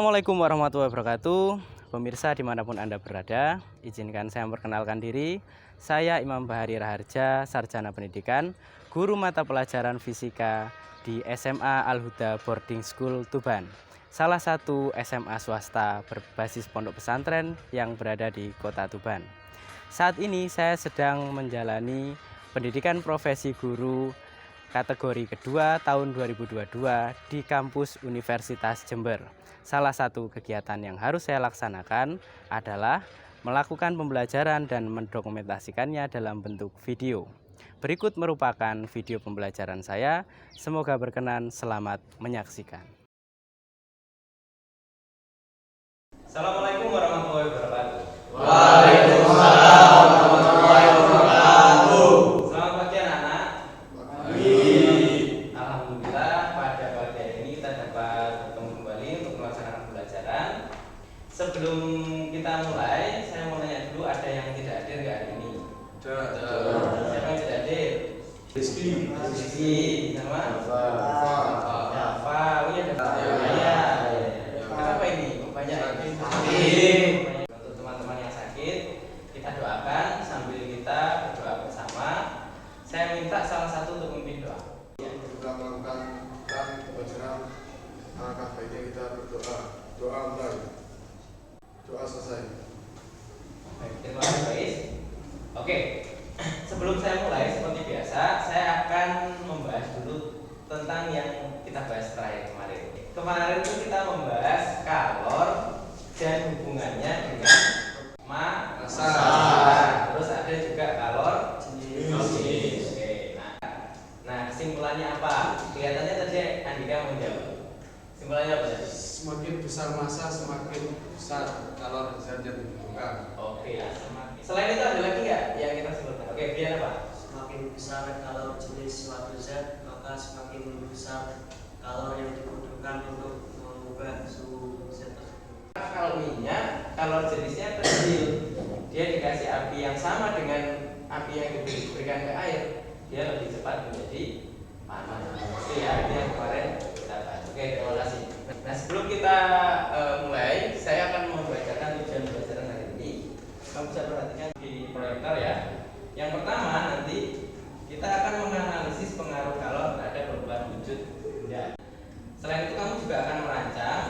Assalamualaikum warahmatullahi wabarakatuh. Pemirsa dimanapun Anda berada, izinkan saya memperkenalkan diri. Saya Imam Bahari Raharja, Sarjana Pendidikan, Guru Mata Pelajaran Fisika di SMA Al-Huda Boarding School Tuban, salah satu SMA swasta berbasis pondok pesantren yang berada di kota Tuban. Saat ini saya sedang menjalani pendidikan profesi guru kategori kedua tahun 2022 di kampus Universitas Jember. Salah satu kegiatan yang harus saya laksanakan adalah melakukan pembelajaran dan mendokumentasikannya dalam bentuk video. Berikut merupakan video pembelajaran saya. Semoga berkenan, selamat menyaksikan. Assalamualaikum warahmatullahi wabarakatuh. Waalaikumsalam warahmatullahi wabarakatuh. Selamat pagi anak-anak. Pagi. Alhamdulillah pada pagi hari ini kita dapat bertemu kembali untuk melaksanakan pembelajaran. Sebelum kita mulai, saya mau nanya dulu, ada yang tidak hadir nggak hari ini? Siapa yang tidak hadir? Rizky, sama? Dava. Oh iya, Dava. Kenapa ini? Banyak sakit. Untuk teman-teman yang sakit, kita doakan sambil kita berdoa bersama. Saya minta salah satu untuk memimpin doa. Kita melakukan pembelajaran, alangkah baiknya kita berdoa. Doa mulai. Doa selesai. Baik, terima kasih Faiz. Oke, sebelum saya mulai seperti biasa, saya akan membahas dulu tentang yang kita bahas terakhir kemarin. Kemarin itu kita membahas kalor dan hubungannya dengan massa. Terus ada juga kalor jenis. Oke, nah kesimpulannya apa? Kelihatannya tadi Andika menjawab. Kesimpulannya apa? Semakin besar massa, semakin besar kalor zat yang dibutuhkan. Oke, selain itu ada lagi nggak yang kita sebutkan? Oke, Brian apa? Semakin besar kalor jenis suatu zat, maka semakin besar kalor yang dibutuhkan untuk mengubah suhu zat tersebut. Kalau minyak, kalor jenisnya kecil, dia dikasih api yang sama dengan api yang diberikan ke air, dia lebih cepat menjadi panas. Oke ya, ini yang kemarin kita bahas. Oke, terima kasih. Nah, sebelum kita mulai, saya akan membacakan tujuan pembelajaran hari ini. Kamu bisa perhatikan di proyektor ya. Yang pertama nanti kita akan menganalisis pengaruh kalor terhadap perubahan wujud benda. Selain itu kamu juga akan merancang,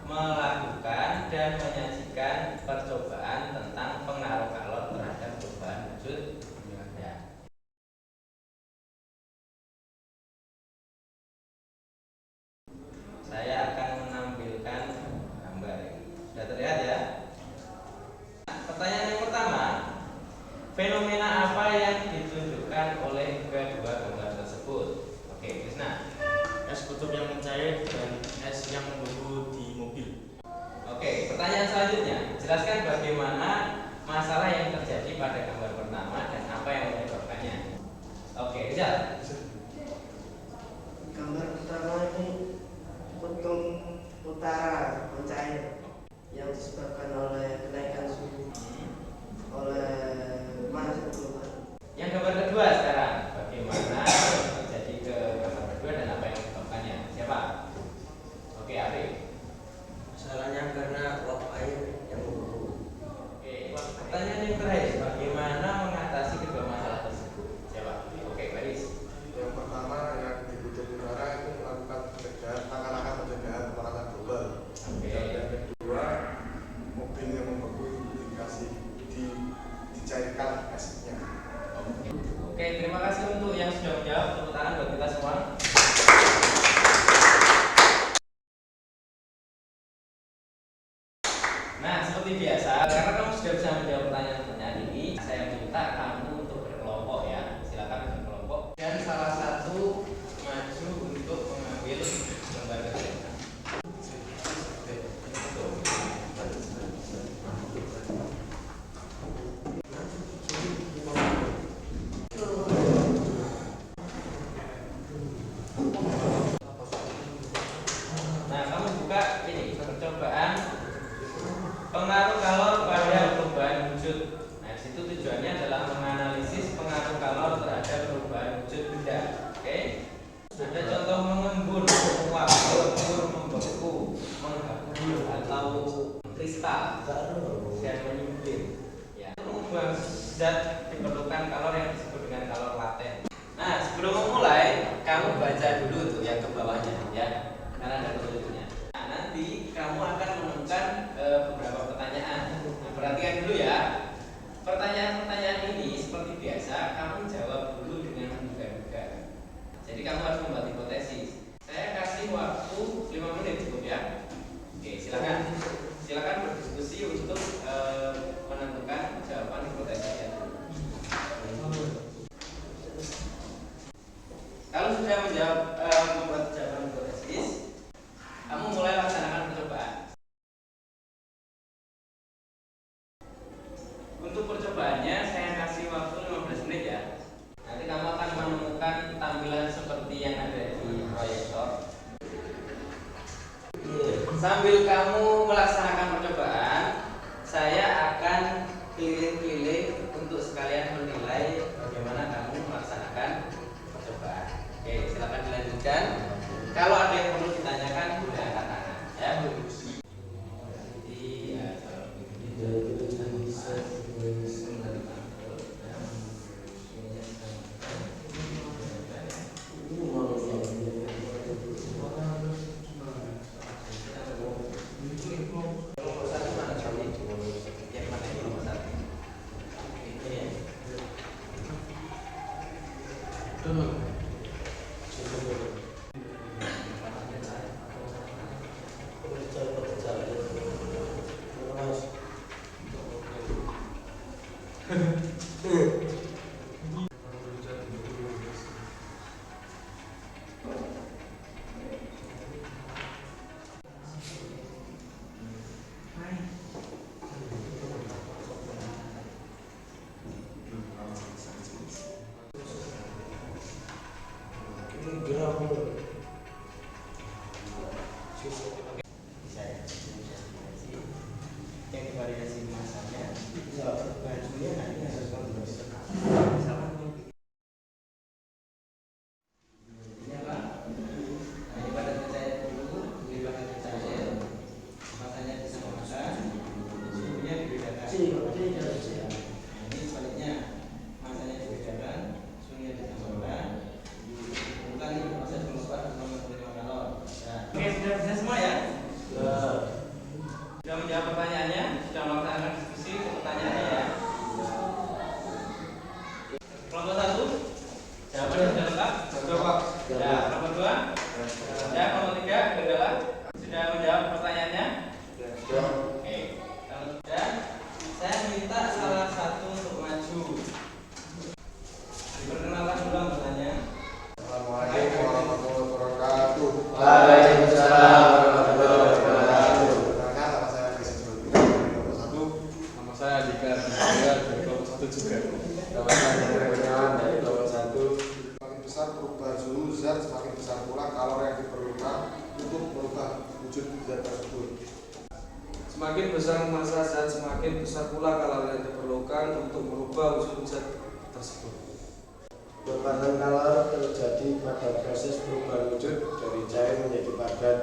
melakukan dan menyajikan percobaan tentang pengaruh kalor terhadap perubahan wujud benda. Saya akan menampilkan gambar. Sudah terlihat ya? Pertanyaan yang pertama, fenomena apa yang ditunjukkan oleh kedua gambar tersebut? Oke, Krisna. Es kutub yang mencair dan es yang membeku di mobil. Oke, pertanyaan selanjutnya, jelaskan bagaimana masalah yang terjadi pada gambar pertama dan apa yang menyebabkannya. Oke, Rizal. Gambar pertama ini kutub utara mencair yang disebabkan oleh kenaikan suhu oleh pemanasan global. Yang gambar kedua sekarang, bagaimana yang terjadi ke gambar kedua dan apa yang menyebabkannya? Siapa? Oke, Arif. Masalahnya karena uap air yang membeku. Oke, pertanyaan yang terakhir, bagaimana mengatasi kedua masalah tersebut? Siapa? Oke, Baris. Yang pertama yang di kutub utara itu melakukan pencegahan, langkah-langkah pencegahan pemanasan global. Oke. Dan yang kedua, mobil yang membeku dicairkan esnya. Oke, terima kasih untuk yang sudah menjawab. Tepuk tangan buat kita semua. Nah, seperti biasa, karena kamu sudah bisa menjawab pertanyaan-pertanyaan ini, saya minta kamu untuk berkelompok ya. Silakan berkelompok. Dan salah satu maju untuk mengambil gambar kerja. Nah, kamu buka ini percobaan pengaruh kalor pada perubahan wujud sebuah zat diperlukan kalor yang disebut dengan kalor laten. Nah, sebelum memulai, kamu baca dulu tuh yang ke bawahnya ya, karena ada petunjuknya. Nah, nanti kamu akan menemukan beberapa pertanyaan. Nah, perhatikan dulu ya. Pertanyaan-pertanyaan ini seperti biasa, kamu jawab dulu dengan menduga-duga. Jadi kamu harus membuat hipotesis. Saya kasih waktu 5 menit cukup ya. Oke, silakan. Silakan berdiskusi untuk menentukan jawaban hipotesisnya dulu. Kalau sudah membuat jawaban hipotesis, kamu mulai laksanakan percobaan. Untuk percobaannya saya kasih waktu 15 menit ya. Nanti kamu akan menemukan tampilan seperti yang ada di proyektor. Sambil kamu melaksanakan percobaan, saya akan keliling-keliling untuk sekalian menilai bagaimana kamu melaksanakan percobaan. Oke, silakan dilanjutkan. Kalau ada yang perlu ditanyakan, boleh angkat tangan ya. Yang variasi masanya, bajunya nanti harus sama. Ini apa? Ini pada cair dulu, ini pada cair, masanya disamakan, suhunya dibedakan. Ini sebaliknya, masanya dibedakan, suhunya disamakan. Bukan ini proses pengubah 0,5 kalor. Oke, sudah bisa semua ya? Sudah menjawab pertanyaannya, sudah melaksanakan diskusi pertanyaannya ya. Kelompok 1, jawabannya sudah lengkap? Sudah Pak. Ya, kelompok 2? Ya, kelompok 3, kendala? Sudah menjawab pertanyaannya? Sudah. Oke, kalau sudah, saya minta salah satu untuk maju. Diperkenalkan dulu anggotanya. Assalamualaikum warahmatullahi wabarakatuh. Waalaikumsalam warahmatullahi wabarakatuh. Perkenalkan, nama saya Rizky Zulfikar dari kelompok 1. Nama saya Andika dari kelompok 1 juga. Nama saya Hendra Kurniawan dari kelompok 1. Semakin besar perubahan suhu zat, semakin besar pula kalor yang diperlukan untuk merubah wujud zat tersebut. Semakin besar massa zat, semakin besar pula kalori yang diperlukan untuk merubah wujud zat tersebut. Perubahan kalor terjadi pada proses perubahan wujud dari cair menjadi padat.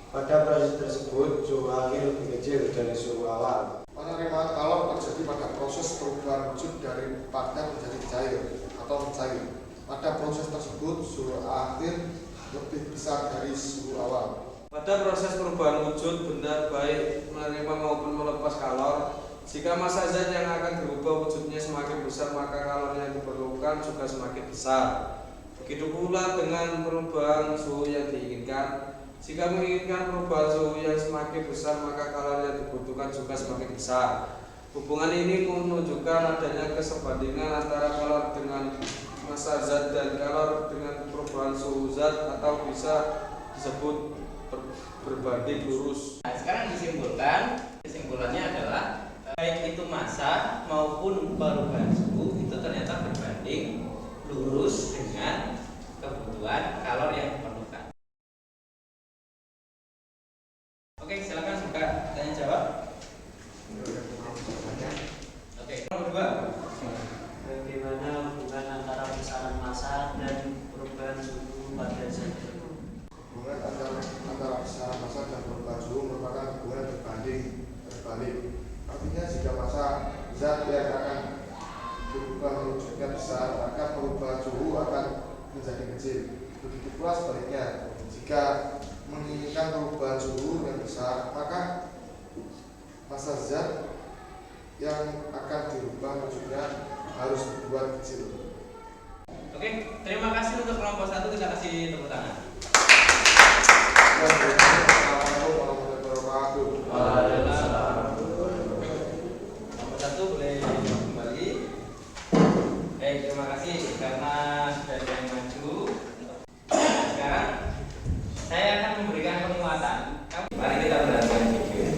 Pada proses tersebut, suhu akhir lebih kecil dari suhu awal. Penerimaan kalor terjadi pada proses perubahan wujud dari padat menjadi cair atau mencair. Pada proses tersebut, suhu akhir lebih besar dari suhu awal. Pada proses perubahan wujud benda baik menerima maupun melepas kalor. Jika massa zat yang akan berubah wujudnya semakin besar, maka kalor yang diperlukan juga semakin besar. Begitu pula dengan perubahan suhu yang diinginkan. Jika menginginkan perubahan suhu yang semakin besar, maka kalor yang dibutuhkan juga semakin besar. Hubungan ini menunjukkan adanya kesebandingan antara kalor dengan massa zat dan kalor dengan perubahan suhu zat, atau bisa disebut berbanding lurus. Nah, sekarang kesimpulannya adalah baik itu massa maupun perubahan suhu itu ternyata berbanding lurus dengan kebutuhan kalor yang diperlukan. Oke, silakan buka tanya jawab. Oke, nomor 2. Bagaimana hubungan antara besaran massa dan perubahan suhu pada zat tersebut? Hubungan antara besaran massa dan perubahan suhu merupakan hubungan berbanding terbalik. Artinya jika massa zat yang akan besar, maka perubahan suhu akan menjadi kecil. Begitu pula sebaliknya, jika menginginkan perubahan suhu yang besar, maka massa zat yang akan dirubah wujudnya harus dibuat kecil. Oke, terima kasih untuk kelompok 1, kita kasih tepuk tangan. Assalamualaikum warahmatullahi wabarakatuh. Kelompok 1 boleh kembali. Baik, terima kasih karena sudah ada yang maju. Sekarang saya akan memberikan penguatan. Mari kita perhatikan video.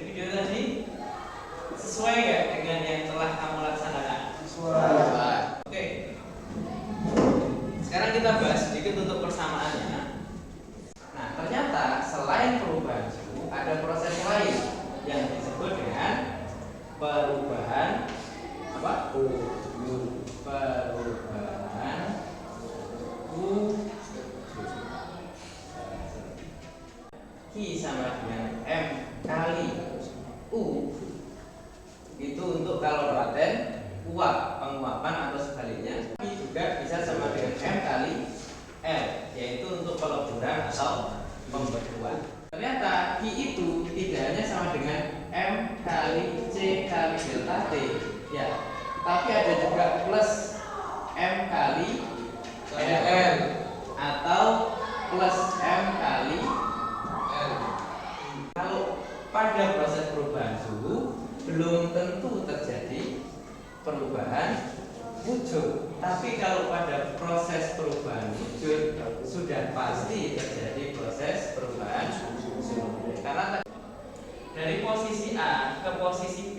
Video tadi sesuai nggak dengan yang telah kamu laksanakan? Sesuai. Oke. Sekarang kita bahas sedikit untuk persamaannya. Nah, ternyata selain perubahan suhu, ada proses lain yang disebut dengan perubahan apa? Perubahan wujud. Q sama dengan M kali U itu untuk kalau laten uap, penguapan atau sebaliknya. Q juga bisa sama dengan M kali L, yaitu untuk peleburan atau pembekuan. Ternyata Q itu tidak hanya sama dengan M kali C kali delta T, ya, tapi ada juga plus M kali L atau plus M kali L. Kalau pada proses perubahan suhu belum tentu terjadi perubahan wujud, tapi kalau pada proses perubahan wujud sudah pasti terjadi proses perubahan suhu. Karena dari posisi A ke posisi B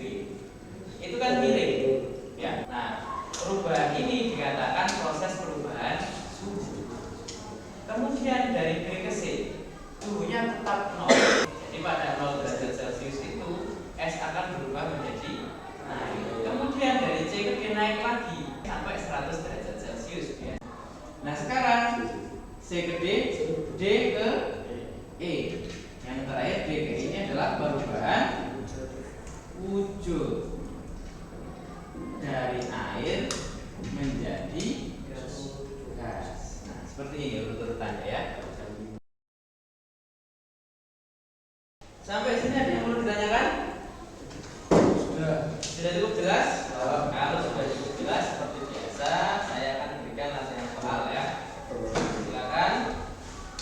itu kan miring, ya. Nah, perubahan ini dikatakan proses perubahan suhu. Kemudian dari B ke C suhunya tetap 0. Jadi pada 0 derajat Celcius itu es akan berubah menjadi naik. Kemudian dari C ke D naik lagi sampai 100 derajat Celcius biasa. Nah, sekarang C ke D, D ke E. Yang terakhir D ke E ini adalah perubahan wujud dari air menjadi gas. Nah, seperti ini urut-urutannya ya. Sampai sini ada yang perlu ditanyakan? Sudah cukup jelas? Kalau sudah cukup jelas seperti biasa, saya akan berikan latihan soal ya. Silakan.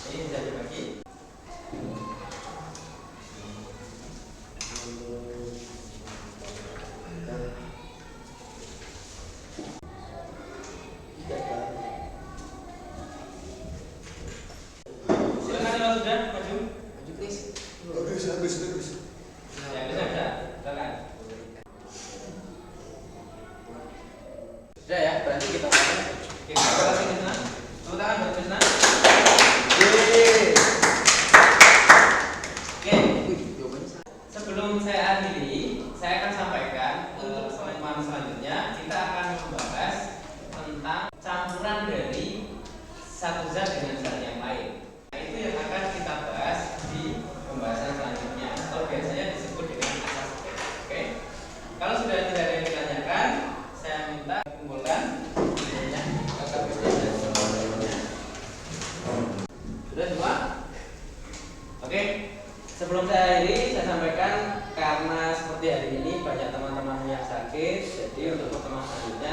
Ini bisa dibagi. Silakan kalau sudah maju. Maju please. Habis. Ya, bisa. Silakan. Sudah ya, berarti kita kasih Krisna. Tepuk tangan buat Krisna. Oke. Sebelum saya akhiri, saya akan sampaikan untuk pengumuman selanjutnya kita akan membahas tentang campuran dari satu zat dengan zat yang lain. Nah, itu yang akan kita bahas di pembahasan selanjutnya atau biasanya disebut dengan asas. Oke. Kalau sudah tidak ada yang ditanyakan, saya minta kumpulkan videonya. Sudah semua? Oke. Sebelum saya akhiri, saya sampaikan karena seperti hari ini banyak teman-teman yang sakit, jadi untuk pertemuan selanjutnya